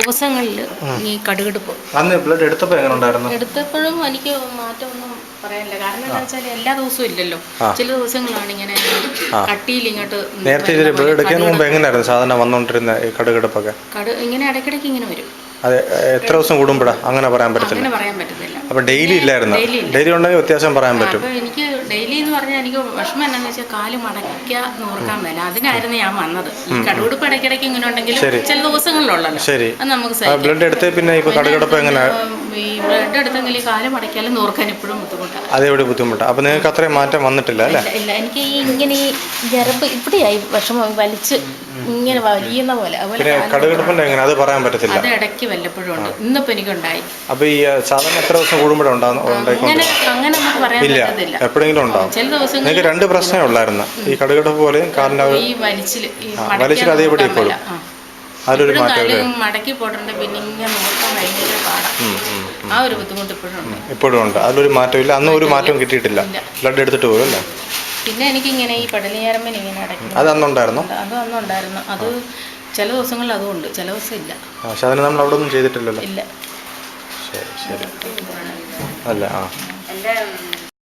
ദിവസങ്ങളിൽ ഈ കടുകെടുപ്പ് അന്ന് ബ്ലഡ് എടുത്തപ്പോൾ എങ്ങനെ ഉണ്ടായിരുന്നു? എടുത്തപ്പോഴും എനിക്ക് മാറ്റമൊന്നും പറയാനില്ല. കാരണം എന്താ വെച്ചാൽ എല്ലാ ദിവസവും ഇല്ലല്ലോ. ചില ദിവസങ്ങളാണ് ഇങ്ങനെ കട്ടിയിൽ ഇങ്ങോട്ട്. നേരത്തെ ഇതിൽ ബ്ലഡ് എടുക്കുന്നതിന് മുമ്പ് എങ്ങനെയായിരുന്നു സാധാരണ വന്നുകൊണ്ടിരുന്ന ഈ കടുകെടുപ്പൊക്കെ? ഇങ്ങനെ ഇടയ്ക്കിടയ്ക്ക് ഇങ്ങനെ വരും. അതെ, എത്ര ദിവസം കൂടുമ്പോഴാണ്? അങ്ങനെ പറയാൻ പറ്റത്തില്ല. അങ്ങനെ പറയാൻ പറ്റത്തില്ല. അപ്പം ഡെയിലി ഇല്ലായിരുന്നു? ഡെയിലി ഉണ്ടെങ്കിൽ വ്യത്യാസം പറയാൻ പറ്റും. അപ്പോൾ എനിക്ക് ഡെയിലി എന്ന് പറഞ്ഞാൽ എനിക്ക് വിഷമം എന്താണെന്ന് വെച്ചാൽ കാല് മടക്കുക നോർക്കാൻ മേല. അതിനായിരുന്നു ഞാൻ വന്നത്. ഈ കടുകെടുപ്പ് ഇടയ്ക്കിടയ്ക്ക് ഇങ്ങനെ ഉണ്ടെങ്കിലും ചില ദിവസങ്ങളിലുള്ളല്ലോ. ശരി, അത് നമുക്ക് ബ്ലഡ് എടുത്ത് പിന്നെ ഇപ്പോൾ കടുകെടുപ്പ് എങ്ങനെയാണ്? ഈ ബ്ലഡ് എടുത്തെങ്കിൽ ഈ കാല് മടക്കിയാലും നോർക്കാൻ ഇപ്പോഴും ബുദ്ധിമുട്ടാണ്. അതെവിടെ ബുദ്ധിമുട്ടാണ്? അപ്പോൾ നിങ്ങൾക്ക് അത്രയും മാറ്റം വന്നിട്ടില്ല അല്ലേ? ഇല്ല, എനിക്ക് ഇങ്ങനെ ഈ ഞരമ്പ് ഇവിടെയായി വിഷമം വലിച്ച് ഇങ്ങനെ വലിയുന്ന പോലെ. അതുപോലെ കടുകെടുപ്പിൻ്റെ എങ്ങനെ അത് പറയാൻ പറ്റത്തില്ല. അത് ഇടയ്ക്ക് വല്ലപ്പോഴും ഉണ്ട്. ഇന്നിപ്പോൾ എനിക്കുണ്ടായി. അപ്പോൾ ഈ സാധാരണ എത്ര ദിവസം കൂടുമ്പോഴുണ്ടാകും? അങ്ങനെ നമുക്ക് പറയാൻ പറ്റത്തില്ല. എപ്പോഴെങ്കിലും ഉണ്ടാവും. ചില ദിവസം നിങ്ങൾക്ക് രണ്ട് പ്രശ്നമേ ഉള്ളായിരുന്നു, ഈ കടുകെടുപ്പ് പോലെയും കാലിൻ്റെ ഈ വലിച്ചിൽ അതേപടി ഇപ്പോഴും അതിലൊരു മാറ്റം മടക്കി പോട്ടുണ്ട്. പിന്നെ ഇങ്ങനെ നോക്കാൻ ഭയങ്കര പാടാണ്. ആ ഒരു ബുദ്ധിമുട്ട് ഇപ്പോഴും ഉണ്ട്. അതിലൊരു മാറ്റമില്ല. അന്നും ഒരു മാറ്റവും കിട്ടിയിട്ടില്ല. ബ്ലഡ് എടുത്തിട്ട് പോലും അല്ലേ? പിന്നെ എനിക്കിങ്ങനെ ഈ പടലിഞരമ്പിന് ഇങ്ങനെ അടയ്ക്കും. അത് അന്നുണ്ടായിരുന്നു? അത് അന്നുണ്ടായിരുന്നു. അത് ചില ദിവസങ്ങളിൽ അതുകൊണ്ട്, ചില ദിവസം ഇല്ല. പക്ഷെ അതിന് നമ്മൾ അവിടെ ഒന്നും ചെയ്തിട്ടില്ലല്ലോ. ഇല്ല. ശരി ശരി. അല്ല, എൻ്റെ